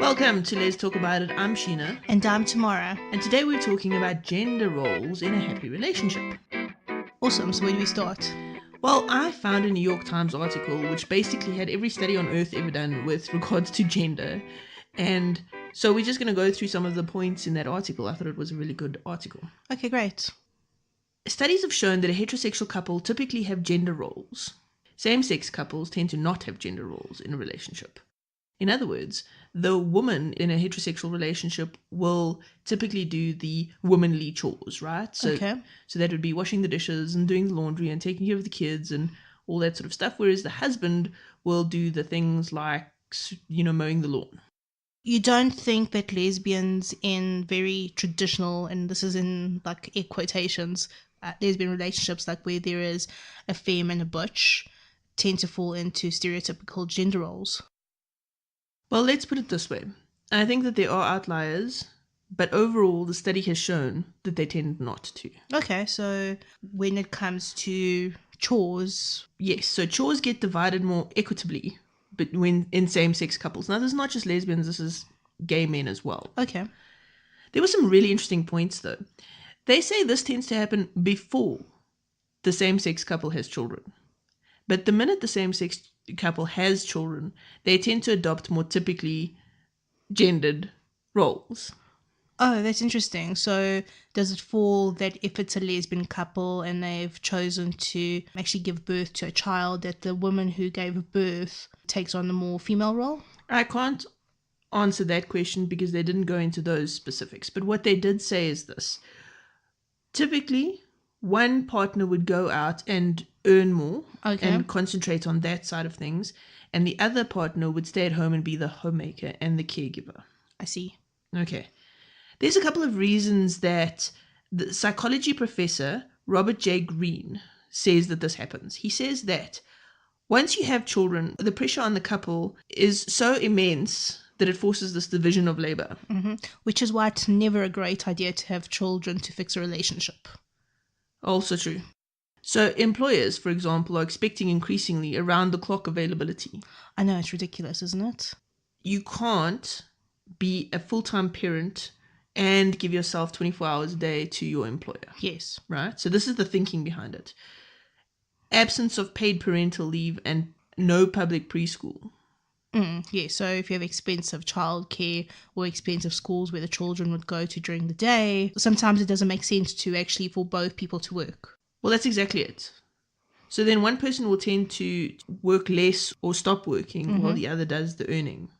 Welcome to Let's Talk About It. I'm Sheena. And I'm Tamara. And today we're talking about gender roles in a happy relationship. Awesome. So where do we start? Well, I found a New York Times article which basically had every study on earth ever done with regards to gender. And so we're just going to go through some of the points in that article. I thought it was a really good article. Okay, great. Studies have shown that a heterosexual couple typically have gender roles. Same-sex couples tend to not have gender roles in a relationship. In other words, the woman in a heterosexual relationship will typically do the womanly chores, right? So that would be washing the dishes and doing the laundry and taking care of the kids and all that sort of stuff, whereas the husband will do the things like, mowing the lawn. You don't think that lesbians in very traditional, and this is in like air quotations, lesbian relationships, like where there is a femme and a butch, tend to fall into stereotypical gender roles? Well, let's put it this way. I think that there are outliers, but overall the study has shown that they tend not to. Okay, so when it comes to chores... Yes, so chores get divided more equitably when in same-sex couples. Now, this is not just lesbians, this is gay men as well. Okay. There were some really interesting points, though. They say this tends to happen before the same-sex couple has children. But the minute the same-sex couple has children, they tend to adopt more typically gendered roles. Oh, that's interesting. So does it fall that if it's a lesbian couple and they've chosen to actually give birth to a child, that the woman who gave birth takes on the more female role? I can't answer that question because they didn't go into those specifics. But what they did say is this. Typically, one partner would go out and earn more and concentrate on that side of things, and the other partner would stay at home and be the homemaker and the caregiver. I see. Okay. There's a couple of reasons that the psychology professor Robert J. Greene says that this happens. He says that once you have children, the pressure on the couple is so immense that it forces this division of labor. Mm-hmm. Which is why it's never a great idea to have children to fix a relationship. Also true. So employers, for example, are expecting increasingly around-the-clock availability. I know, it's ridiculous, isn't it? You can't be a full-time parent and give yourself 24 hours a day to your employer. Yes. Right? So this is the thinking behind it. Absence of paid parental leave and no public preschool. Yeah, so if you have expensive childcare or expensive schools where the children would go to during the day, sometimes it doesn't make sense to actually for both people to work. Well, that's exactly it. So then one person will tend to work less or stop working while the other does the earning.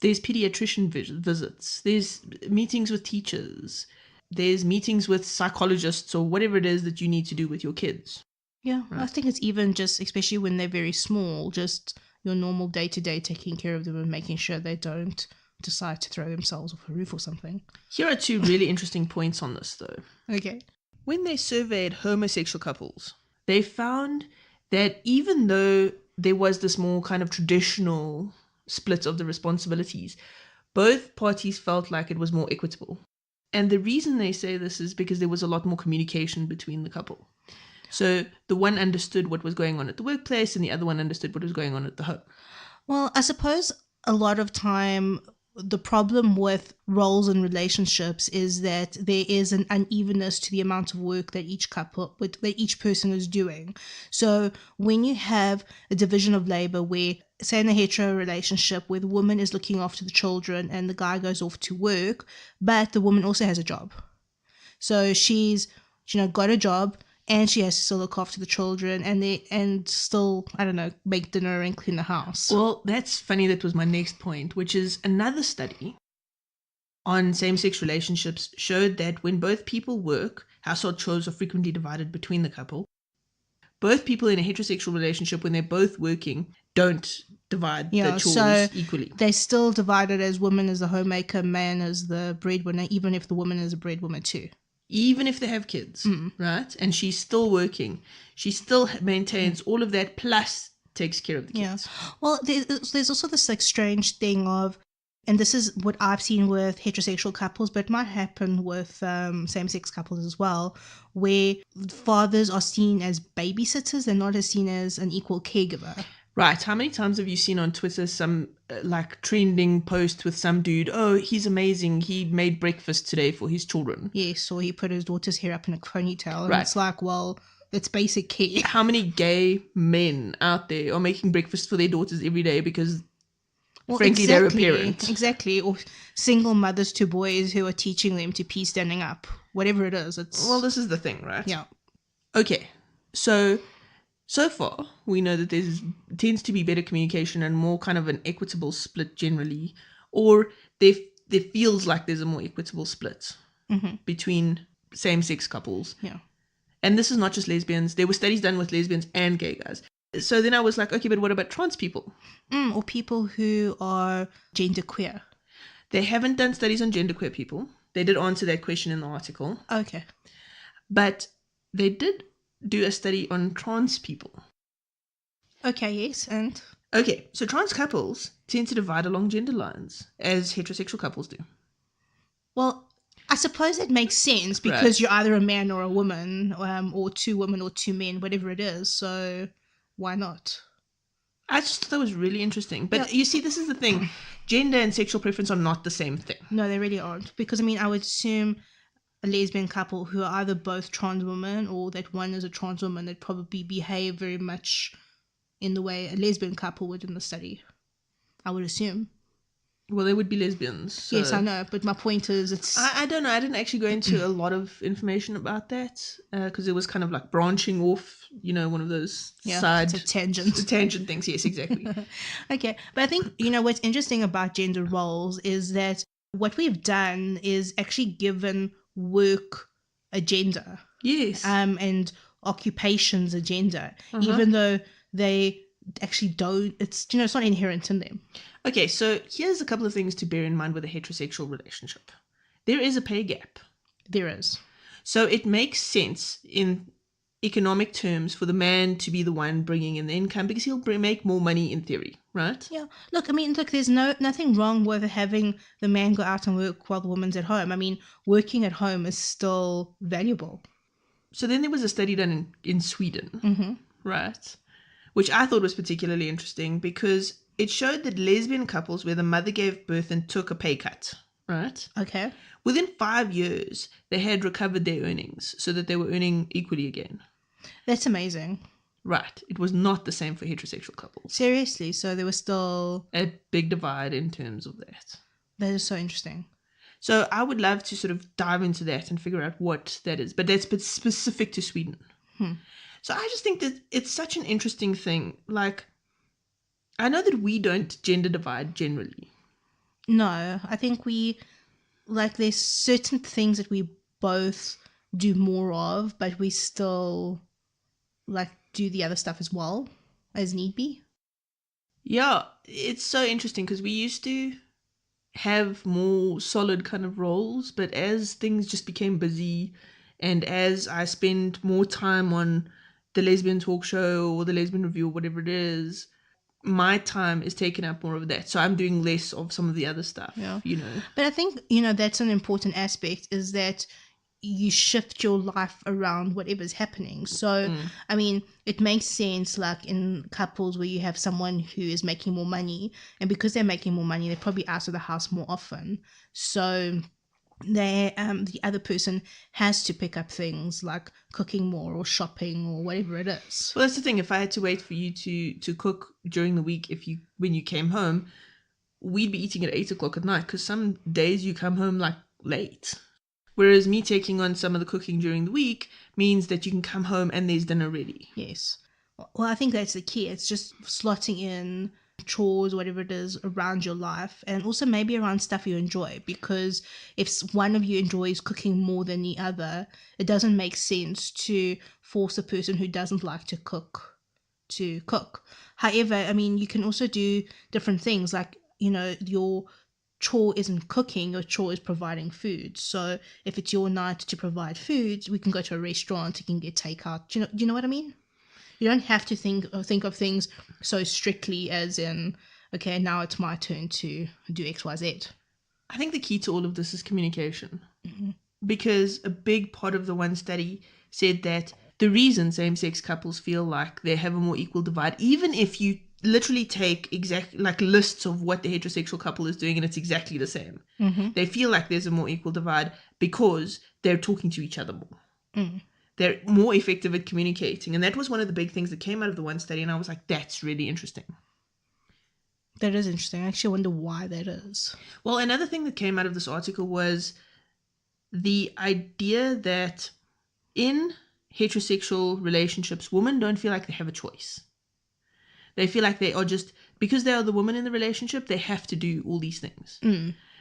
There's pediatrician visits. There's meetings with teachers. There's meetings with psychologists or whatever it is that you need to do with your kids. Yeah, right? I think it's even just, especially when they're very small, just your normal day-to-day taking care of them and making sure they don't decide to throw themselves off a roof or something. Here are two really interesting points on this, though. Okay. When they surveyed homosexual couples, they found that even though there was this more kind of traditional split of the responsibilities, both parties felt like it was more equitable. And the reason they say this is because there was a lot more communication between the couple. So the one understood what was going on at the workplace and the other one understood what was going on at the home. Well, I suppose a lot of time the problem with roles and relationships is that there is an unevenness to the amount of work that each person is doing. So when you have a division of labor where, say in a hetero relationship where the woman is looking after the children and the guy goes off to work, but the woman also has a job. So she's, got a job and she has to still look after the children and still, make dinner and clean the house. Well, that's funny. That was my next point, which is another study on same-sex relationships showed that when both people work, household chores are frequently divided between the couple. Both people in a heterosexual relationship, when they're both working, don't divide the chores equally. They're still divided as woman as the homemaker, man as the breadwinner, even if the woman is a breadwinner too. Even if they have kids, right? And she's still working. She still maintains all of that, plus takes care of the kids. Yeah. Well, there's also this strange thing of, and this is what I've seen with heterosexual couples, but it might happen with same-sex couples as well, where fathers are seen as babysitters and not as seen as an equal caregiver. Right. How many times have you seen on Twitter some like trending post with some dude? Oh, he's amazing. He made breakfast today for his children. Yes, or he put his daughter's hair up in a ponytail. And Right. it's like, well, it's basic care. How many gay men out there are making breakfast for their daughters every day because, frankly, they're a parent? Exactly. Or single mothers to boys who are teaching them to pee standing up. Whatever it is. Well, this is the thing, right? Yeah. Okay. So far, we know that there tends to be better communication and more kind of an equitable split generally, or there feels like there's a more equitable split between same-sex couples. Yeah. And this is not just lesbians. There were studies done with lesbians and gay guys. So then I was like, okay, but what about trans people? Or people who are genderqueer. They haven't done studies on genderqueer people. They did answer that question in the article. Okay. But they did do a study on trans people. Okay, yes, and? Okay, so trans couples tend to divide along gender lines, as heterosexual couples do. Well, I suppose that makes sense because you're either a man or a woman, or two women or two men, whatever it is, so why not? I just thought that was really interesting. But you see, this is the thing. Gender and sexual preference are not the same thing. No, they really aren't. Because, I mean, I would assume a lesbian couple who are either both trans women or that one is a trans woman that probably behave very much in the way a lesbian couple would in the study. I would assume. Well, they would be lesbians. So. Yes, I know, but my point is it's... I don't know. I didn't actually go into a lot of information about that because it was kind of like branching off, one of those side... it's a tangent. Tangent things, yes, exactly. Okay, but I think, what's interesting about gender roles is that what we've done is actually given work a gender. Yes. And occupations a gender, even though they actually don't, it's not inherent in them. Okay, so here's a couple of things to bear in mind with a heterosexual relationship. There is a pay gap. There is. So it makes sense in economic terms for the man to be the one bringing in the income because he'll make more money in theory, right? Yeah. Look, there's nothing wrong with having the man go out and work while the woman's at home. I mean, working at home is still valuable. So then there was a study done in Sweden, right? Which I thought was particularly interesting because it showed that lesbian couples where the mother gave birth and took a pay cut, right? Okay. Within 5 years, they had recovered their earnings so that they were earning equally again. That's amazing. Right. It was not the same for heterosexual couples. Seriously? So there was still... a big divide in terms of that. That is so interesting. So I would love to sort of dive into that and figure out what that is. But that's specific to Sweden. So I just think that it's such an interesting thing. Like, I know that we don't gender divide generally. No, I think there's certain things that we both do more of, but we still, do the other stuff as well, as need be. Yeah, it's so interesting because we used to have more solid kind of roles, but as things just became busy and as I spend more time on the Lesbian Talk Show or the Lesbian Review or whatever it is, my time is taken up more of that. So I'm doing less of some of the other stuff, But I think, that's an important aspect is that you shift your life around whatever's happening. So, I mean, it makes sense like in couples where you have someone who is making more money and because they're making more money, they're probably out of the house more often. So the other person has to pick up things like cooking more or shopping or whatever it is. Well, that's the thing. If I had to wait for you to cook during the week, when you came home, we'd be eating at 8 o'clock at night because some days you come home late. Whereas me taking on some of the cooking during the week means that you can come home and there's dinner ready. Yes. Well, I think that's the key. It's just slotting in chores, whatever it is, around your life and also maybe around stuff you enjoy, because if one of you enjoys cooking more than the other, it doesn't make sense to force a person who doesn't like to cook to cook. However, I mean, you can also do different things like, your chore isn't cooking, your chore is providing food. So if it's your night to provide food, we can go to a restaurant, you can get takeout. Do you know what I mean? You don't have to think of things so strictly as in, okay, now it's my turn to do X, Y, Z. I think the key to all of this is communication. Because a big part of the one study said that the reason same-sex couples feel like they have a more equal divide, even if you literally take like lists of what the heterosexual couple is doing, and it's exactly the same. They feel like there's a more equal divide because they're talking to each other more. They're more effective at communicating, and that was one of the big things that came out of the one study, and I was like, that's really interesting. That is interesting. I actually wonder why that is. Well, another thing that came out of this article was the idea that in heterosexual relationships, women don't feel like they have a choice. They feel like they are just, because they are the woman in the relationship, they have to do all these things.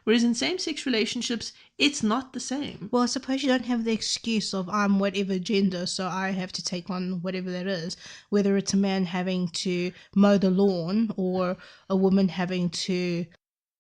Whereas in same-sex relationships, it's not the same. Well, I suppose you don't have the excuse of I'm whatever gender, so I have to take on whatever that is. Whether it's a man having to mow the lawn or a woman having to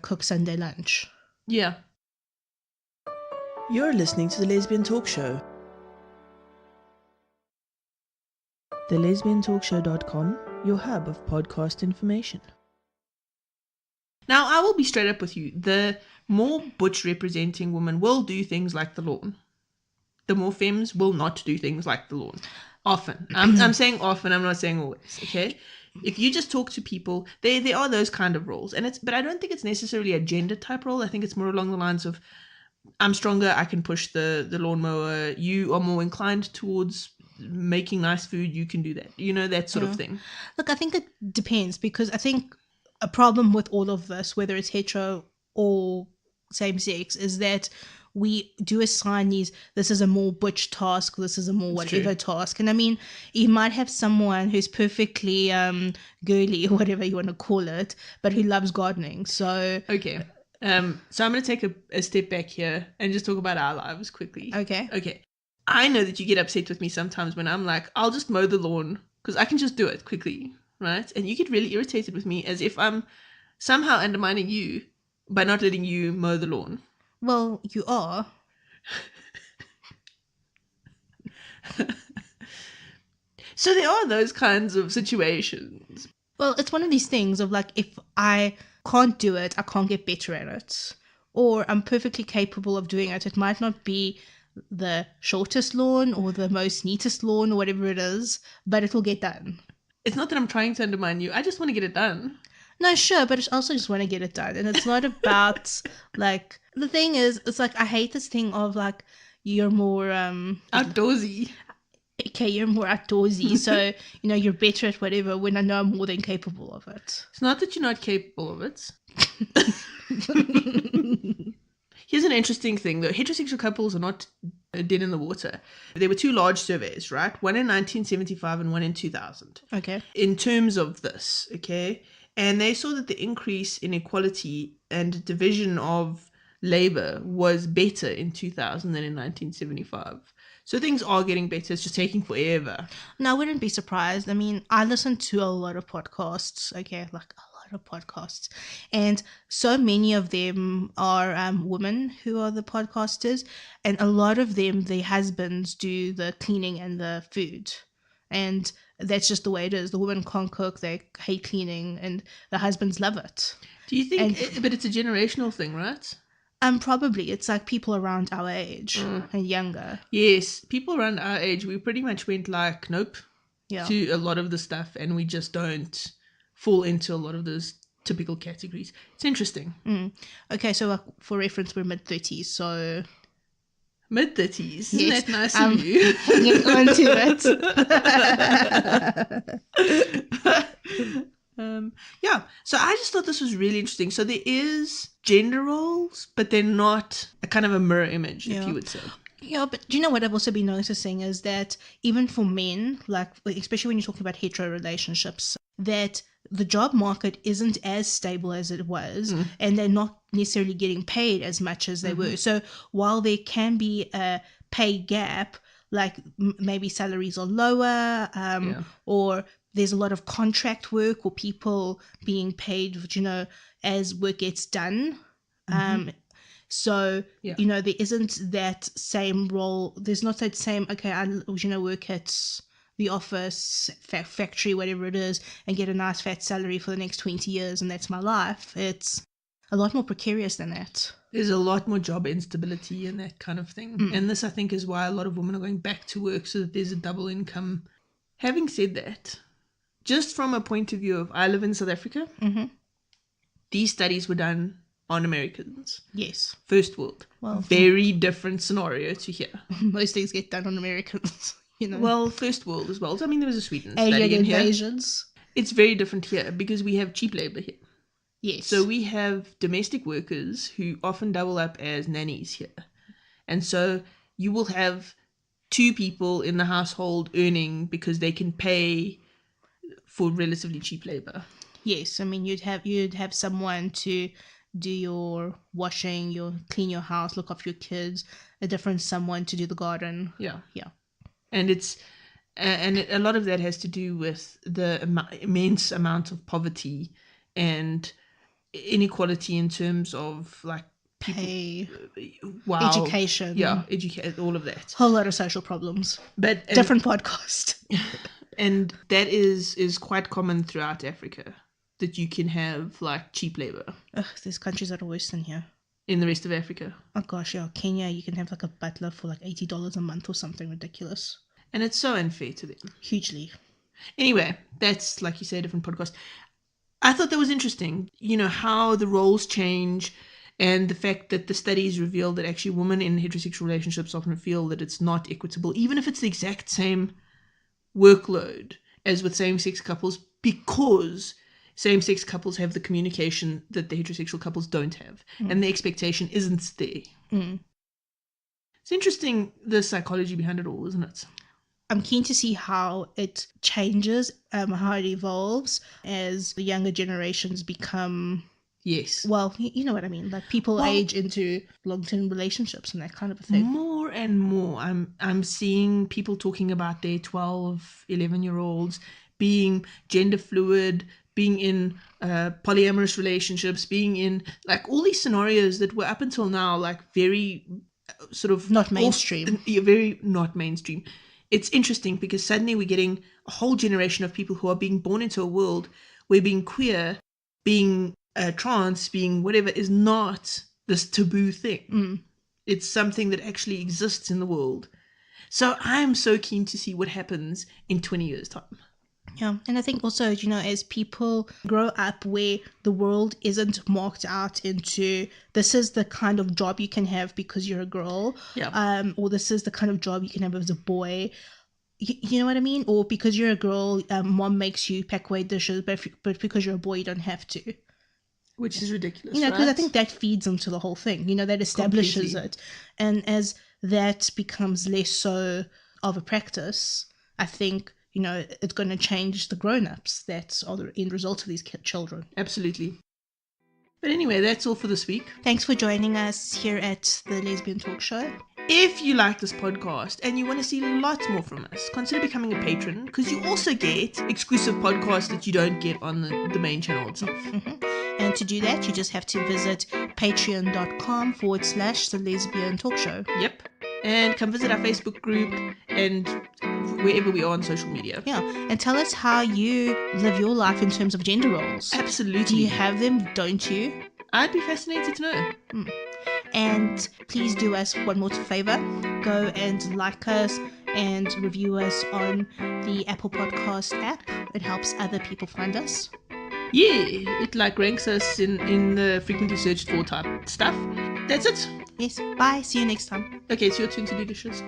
cook Sunday lunch. Yeah. You're listening to The Lesbian Talk Show. TheLesbianTalkShow.com, your hub of podcast information. Now, I will be straight up with you. The more butch representing women will do things like the lawn. The more femmes will not do things like the lawn. Often. I'm saying often, I'm not saying always, okay? If you just talk to people, there are those kind of roles. But I don't think it's necessarily a gender type role. I think it's more along the lines of, I'm stronger, I can push the lawnmower. You are more inclined towards making nice food, you can do that. You know, that sort of thing. Look, I think it depends, because I think a problem with all of this, whether it's hetero or same sex, is that we do assign this is a more butch task, this is a more whatever task. And I mean, you might have someone who's perfectly girly or whatever you want to call it, but who loves gardening. So okay. So I'm going to take a step back here and just talk about our lives quickly. Okay. I know that you get upset with me sometimes when I'm like, I'll just mow the lawn because I can just do it quickly, right? And you get really irritated with me as if I'm somehow undermining you by not letting you mow the lawn. Well, you are. So there are those kinds of situations. Well, it's one of these things of like, if I can't do it, I can't get better at it. Or I'm perfectly capable of doing it. It might not be the shortest lawn or the most neatest lawn or whatever it is, but it'll get done. It's not that I'm trying to undermine you. I just want to get it done. No, sure, but I also just want to get it done. And it's not about, like, the thing is, it's like, I hate this thing of, like, you're more... outdoorsy. Okay, you're more outdoorsy, so, you know, you're better at whatever, when I know I'm more than capable of it. It's not that you're not capable of it. Here's an interesting thing, though. Heterosexual couples are not dead in the water. There were two large surveys, right? One in 1975 and one in 2000. Okay. In terms of this, okay? And they saw that the increase in equality and division of labor was better in 2000 than in 1975. So things are getting better. It's just taking forever. No, I wouldn't be surprised. I mean, I listen to a lot of podcasts, okay? Like, a lot of podcasts. And so many of them are women who are the podcasters. And a lot of them, their husbands do the cleaning and the food. And that's just the way it is. The women can't cook, they hate cleaning, and the husbands love it. Do you think, but it's a generational thing, right? Probably. It's like people around our age and younger. Yes, people around our age, we pretty much went like, nope, to a lot of the stuff, and we just don't fall into a lot of those typical categories. It's interesting. Okay, so for reference, we're mid-30s, so... Mid-30s? Isn't that nice of you? Hanging on to it. Yeah, so I just thought this was really interesting. So there is gender roles, but they're not a kind of a mirror image, if you would say. Yeah, but do you know what I've also been noticing is that even for men, like especially when you're talking about hetero relationships, that the job market isn't as stable as it was, and they're not necessarily getting paid as much as they were. So while there can be a pay gap, like maybe salaries are lower, or there's a lot of contract work or people being paid, you know, as work gets done. So, you know, there isn't that same role. There's not that same, okay, I, you know, work at the office, factory, whatever it is, and get a nice fat salary for the next 20 years, and that's my life. It's a lot more precarious than that. There's a lot more job instability and that kind of thing. And this, I think, is why a lot of women are going back to work, so that there's a double income. Having said that, just from a point of view of, I live in South Africa. Mm-hmm. These studies were done on Americans. Yes. First world. Well, very different scenario to here. Most things get done on Americans, you know. Well, first world as well. I mean, there was a Sweden Alien study in here. invasions. It's very different here because we have cheap labor here. Yes. So we have domestic workers who often double up as nannies here. And so you will have two people in the household earning because they can pay for relatively cheap labor. Yes, I mean you'd have someone to do your washing, clean your house, look after your kids, a different someone to do the garden. Yeah. Yeah. And a lot of that has to do with the immense amount of poverty and inequality in terms of like pay, education, all of that. Whole lot of social problems. But different podcast. And that is quite common throughout Africa, that you can have like cheap labor. Ugh, there's countries that are worse than here. In the rest of Africa. Oh gosh, yeah, Kenya, you can have like a butler for like $80 a month or something ridiculous. And it's so unfair to them. Hugely. Anyway, that's, like you say, a different podcast. I thought that was interesting, how the roles change, and the fact that the studies reveal that actually women in heterosexual relationships often feel that it's not equitable, even if it's the exact same workload as with same-sex couples, because same-sex couples have the communication that the heterosexual couples don't have, and the expectation isn't there. It's interesting, the psychology behind it all, isn't it? I'm keen to see how it changes, how it evolves as the younger generations become... Yes. Well, you know what I mean. Like people age into long-term relationships and that kind of a thing. More and more, I'm seeing people talking about their 12, 11-year-olds being gender fluid, being in polyamorous relationships, being in like all these scenarios that were up until now like very sort of... Not mainstream. Very not mainstream. It's interesting because suddenly we're getting a whole generation of people who are being born into a world where being queer, being trans, being whatever is not this taboo thing. It's something that actually exists in the world. So I'm so keen to see what happens in 20 years' time. Yeah, and I think also, as people grow up where the world isn't marked out into this is the kind of job you can have because you're a girl, or this is the kind of job you can have as a boy, you know what I mean? Or because you're a girl, mom makes you pack away dishes, but because you're a boy, you don't have to. Which is ridiculous, because right? I think that feeds into the whole thing, that establishes it. And as that becomes less so of a practice, I think... it's going to change the grown-ups that are the end result of these children. Absolutely. But anyway, that's all for this week. Thanks for joining us here at the Lesbian Talk Show. If you like this podcast and you want to see lots more from us, consider becoming a patron, because you also get exclusive podcasts that you don't get on the main channel itself. And to do that, you just have to visit patreon.com/the Lesbian Talk Show. Yep. And come visit our Facebook group and wherever we are on social media. Yeah, and tell us how you live your life in terms of gender roles. Absolutely. Do you have them? Don't you? I'd be fascinated to know. And please do us one more favor. Go and like us and review us on the Apple Podcast app. It helps other people find us. Yeah, it ranks us in the frequently searched for type stuff. That's it. Yes, bye. See you next time. Okay, it's your turn to do dishes.